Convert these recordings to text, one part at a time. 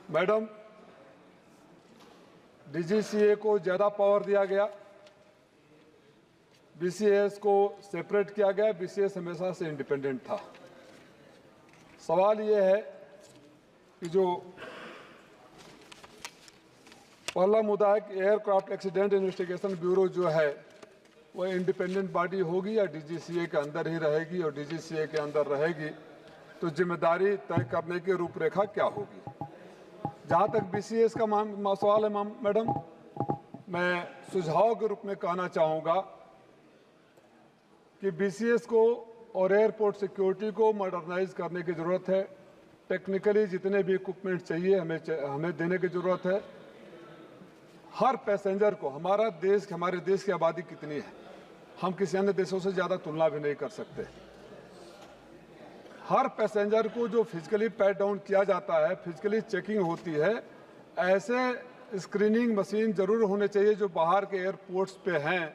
Madam, DGCA को ज़्यादा power दिया गया, बीसीएस को सेपरेट किया गया। बीसीएस हमेशा से इंडिपेंडेंट था। सवाल ये है कि जो पहला मुद्दा है कि एयरक्राफ्ट एक्सीडेंट इन्वेस्टिगेशन ब्यूरो जो है वो इंडिपेंडेंट बॉडी होगी या डीजीसीए के अंदर ही रहेगी, और डीजीसीए के अंदर रहेगी तो जिम्मेदारी तय करने की रूपरेखा क्या होगी। जहाँ तक बीसीएस का सवाल है मैडम, मैं सुझाव के रूप में कहना चाहूँगा कि बीसीएस को और एयरपोर्ट सिक्योरिटी को मॉडर्नाइज करने की ज़रूरत है। टेक्निकली जितने भी इक्विपमेंट चाहिए हमें देने की ज़रूरत है। हर पैसेंजर को, हमारे देश की आबादी कितनी है, हम किसी अन्य देशों से ज़्यादा तुलना भी नहीं कर सकते। हर पैसेंजर को जो फिजिकली पैट डाउन किया जाता है, फिजिकली चेकिंग होती है, ऐसे स्क्रीनिंग मशीन जरूर होने चाहिए जो बाहर के एयरपोर्ट्स पे हैं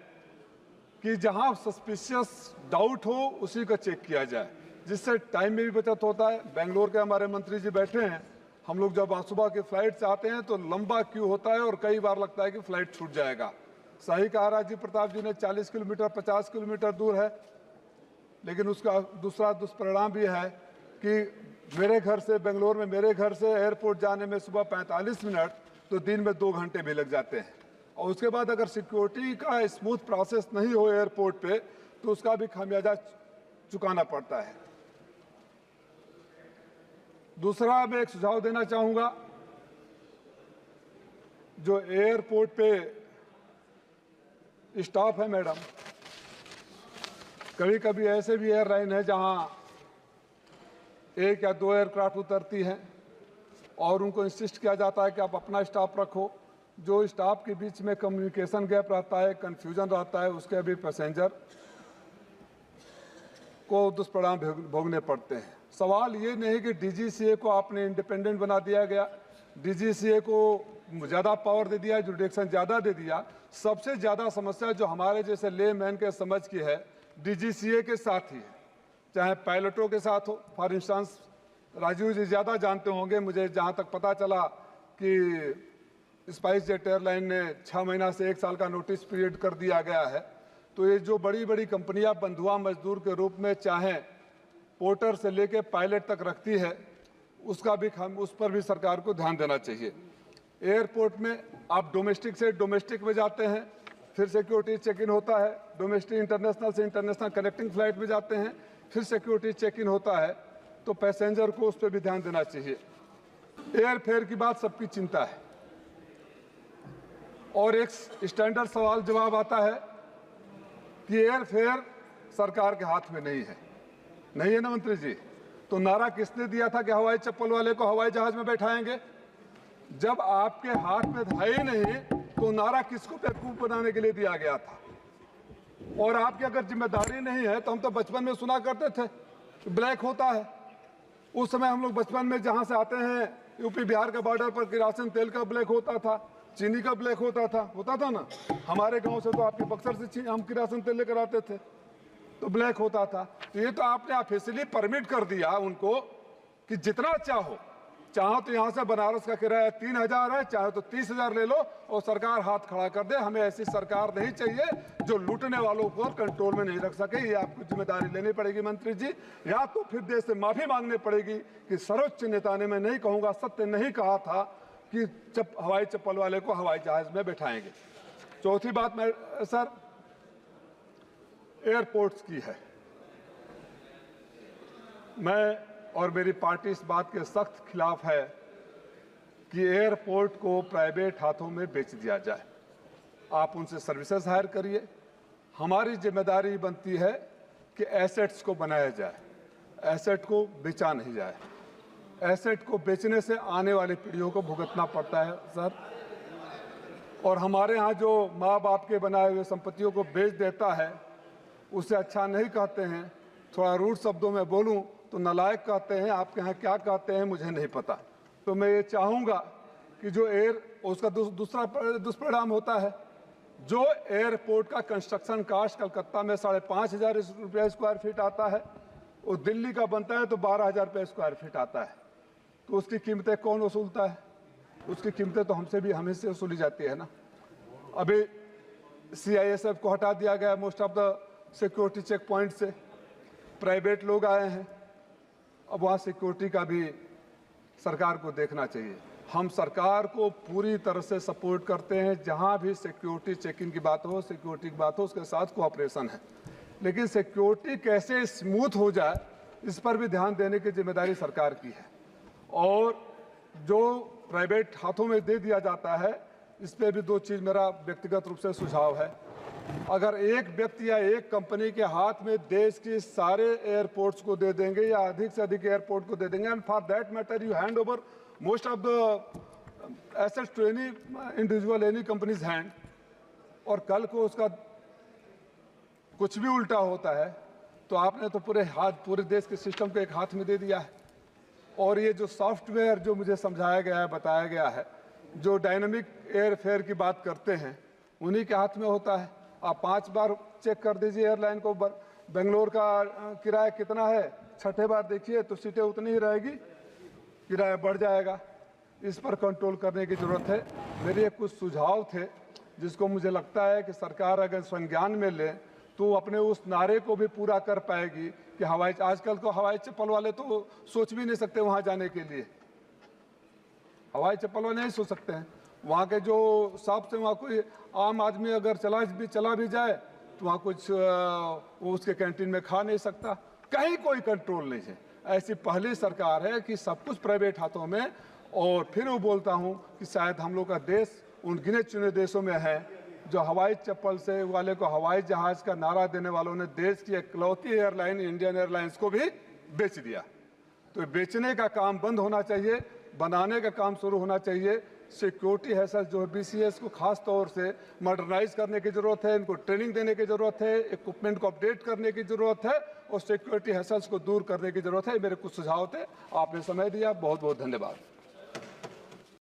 कि जहां सस्पिशियस डाउट हो उसी का चेक किया जाए, जिससे टाइम में भी बचत होता है। बेंगलोर के हमारे मंत्री जी बैठे हैं, हम लोग जब सुबह के फ्लाइट से आते हैं तो लंबा क्यू होता है और कई बार लगता है कि फ्लाइट छूट जाएगा। सही कहा राजीव प्रताप जी ने, 40 किलोमीटर 50 किलोमीटर दूर है, लेकिन उसका दूसरा दुष्परिणाम भी है कि मेरे घर से बेंगलोर में मेरे घर से एयरपोर्ट जाने में सुबह 45 मिनट तो दिन में 2 घंटे भी लग जाते हैं। और उसके बाद अगर सिक्योरिटी का स्मूथ प्रोसेस नहीं हो एयरपोर्ट पे तो उसका भी खामियाजा चुकाना पड़ता है। दूसरा मैं एक सुझाव देना चाहूँगा, जो एयरपोर्ट पे स्टाफ है मैडम, कभी कभी ऐसे भी एयरलाइन है जहां 1 या 2 एयरक्राफ्ट उतरती हैं और उनको इंसिस्ट किया जाता है कि आप अपना स्टाफ रखो। जो स्टाफ के बीच में कम्युनिकेशन गैप रहता है, कन्फ्यूजन रहता है, उसके भी पैसेंजर को दुष्परिणाम भोगने पड़ते हैं। सवाल ये नहीं कि डीजीसीए को आपने इंडिपेंडेंट बना दिया गया, डीजीसीए को ज़्यादा पावर दे दिया, जुडिक्शन ज़्यादा दे दिया। सबसे ज़्यादा समस्या जो हमारे जैसे ले मैन के समझ की है, डीजीसीए के साथ ही है, चाहे पायलटों के साथ हो। फॉर इंस्टेंस राजीव जी ज़्यादा जानते होंगे, मुझे जहाँ तक पता चला कि स्पाइस जेट एयरलाइन ने 6 महीना से 1 साल का नोटिस पीरियड कर दिया गया है। तो ये जो बड़ी बड़ी कंपनियां बंधुआ मजदूर के रूप में चाहे पोर्टर से लेके पायलट तक रखती है, उस पर भी सरकार को ध्यान देना चाहिए। एयरपोर्ट में आप डोमेस्टिक से डोमेस्टिक में जाते हैं, फिर सिक्योरिटी चेक इन होता है, डोमेस्टिक इंटरनेशनल से इंटरनेशनल कनेक्टिंग फ्लाइट में जाते हैं, फिर सिक्योरिटी चेक इन होता है, तो पैसेंजर को उस पर भी ध्यान देना चाहिए। एयर फेयर की बात सबकी चिंता है, और एक स्टैंडर्ड सवाल जवाब आता है कि एयर फेयर सरकार के हाथ में नहीं है ना मंत्री जी। तो नारा किसने दिया था कि हवाई चप्पल वाले को हवाई जहाज में बैठाएंगे? जब आपके हाथ में है ही नहीं तो नारा किसको बेवकूफ बनाने के लिए दिया गया था? और आपकी अगर जिम्मेदारी नहीं है तो हम तो बचपन में सुना करते थे ब्लैक होता है। उस समय हम लोग बचपन में जहां से आते हैं यूपी बिहार के बॉर्डर पर किरासन तेल का ब्लैक होता था, चीनी का ब्लैक होता था ना। हमारे गांव से तो आपके बक्सर से हम किरासन तेल लेकर आते थे तो ब्लैक होता था। तो ये तो आपने ऑफिशियली परमिट कर दिया उनको कि जितना चाहो तो यहाँ से बनारस का किराया 3000 है, चाहे तो 30,000 ले लो, और सरकार हाथ खड़ा कर दे। हमें ऐसी सरकार नहीं चाहिए जो लूटने वालों को कंट्रोल में नहीं रख सके। ये आपको जिम्मेदारी लेनी पड़ेगी मंत्री जी, या तो फिर देश से माफी मांगनी पड़ेगी कि सर्वोच्च नेता ने, मैं नहीं कहूँगा सत्य नहीं कहा था कि हवाई चप्पल वाले को हवाई जहाज में बैठाएंगे। चौथी बात मैं सर एयरपोर्ट्स की है। मैं और मेरी पार्टी इस बात के सख्त खिलाफ है कि एयरपोर्ट को प्राइवेट हाथों में बेच दिया जाए। आप उनसे सर्विसेज हायर करिए। हमारी जिम्मेदारी बनती है कि एसेट्स को बनाया जाए, एसेट को बेचा नहीं जाए। एसेट को बेचने से आने वाली पीढ़ियों को भुगतना पड़ता है सर। और हमारे यहाँ जो माँ बाप के बनाए हुए संपत्तियों को बेच देता है उसे अच्छा नहीं कहते हैं। थोड़ा रूड शब्दों में बोलूं तो नालायक कहते हैं। आपके यहाँ क्या कहते हैं मुझे नहीं पता। तो मैं ये चाहूँगा कि जो उसका दूसरा दुष्परिणाम होता है, जो एयरपोर्ट का कंस्ट्रक्शन कास्ट कलकत्ता में 5,500 रुपये स्क्वायर फीट आता है, वो दिल्ली का बनता है तो 12,000 रुपये स्क्वायर फीट आता है। तो उसकी कीमतें कौन वसूलता है? उसकी कीमतें तो हमसे भी हमें से वसूली जाती है ना। अभी CISF को हटा दिया गया most of the security check point से, प्राइवेट लोग आए हैं, अब वहाँ सिक्योरिटी का भी सरकार को देखना चाहिए। हम सरकार को पूरी तरह से सपोर्ट करते हैं, जहाँ भी सिक्योरिटी चेकिंग की बात हो, सिक्योरिटी की बात हो, उसके साथ कोऑपरेशन है, लेकिन सिक्योरिटी कैसे स्मूथ हो जाए इस पर भी ध्यान देने की जिम्मेदारी सरकार की है। और जो प्राइवेट हाथों में दे दिया जाता है, इस पर भी दो चीज़ मेरा व्यक्तिगत रूप से सुझाव है। अगर एक व्यक्ति या एक कंपनी के हाथ में देश के सारे एयरपोर्ट्स को दे देंगे या अधिक से अधिक एयरपोर्ट को दे देंगे, and for that matter you hand over most of the assets to any individual, any companies hand, और कल को उसका कुछ भी उल्टा होता है तो आपने तो पूरे देश के सिस्टम को एक हाथ में दे दिया है। और ये जो सॉफ्टवेयर जो मुझे समझाया गया है, बताया गया है, जो डायनामिक एयरफेयर की बात करते हैं, उन्हीं के हाथ में होता है। आप 5 बार चेक कर दीजिए एयरलाइन को, बेंगलोर का किराया कितना है, छठे बार देखिए तो सीटें उतनी ही रहेगी, किराया बढ़ जाएगा। इस पर कंट्रोल करने की ज़रूरत है। मेरे कुछ सुझाव थे जिसको मुझे लगता है कि सरकार अगर संज्ञान में ले तो अपने उस नारे को भी पूरा कर पाएगी कि आजकल को हवाई चप्पल वाले तो सोच भी नहीं सकते वहाँ जाने के लिए, हवाई चप्पल वाले नहीं सोच सकते हैं। वहाँ के जो शॉप से वहाँ कोई आम आदमी अगर चला भी जाए तो वहाँ कुछ वो उसके कैंटीन में खा नहीं सकता, कहीं कोई कंट्रोल नहीं है। ऐसी पहली सरकार है कि सब कुछ प्राइवेट हाथों में। और फिर वो बोलता हूँ कि शायद हम लोग का देश उन गिने चुने देशों में है जो हवाई चप्पल से वाले को हवाई जहाज का नारा देने वालों ने देश की इकलौती एयरलाइन इंडियन एयरलाइंस को भी बेच दिया। तो बेचने का काम बंद होना चाहिए, बनाने का काम शुरू होना चाहिए। सिक्योरिटी है सर, जो BCS को खास तौर से मॉडर्नाइज करने की ज़रूरत है, इनको ट्रेनिंग देने की ज़रूरत है, इक्विपमेंट को अपडेट करने की ज़रूरत है और सिक्योरिटी हैसल्स को दूर करने की ज़रूरत है। मेरे कुछ सुझाव थे, आपने समय दिया, बहुत बहुत धन्यवाद।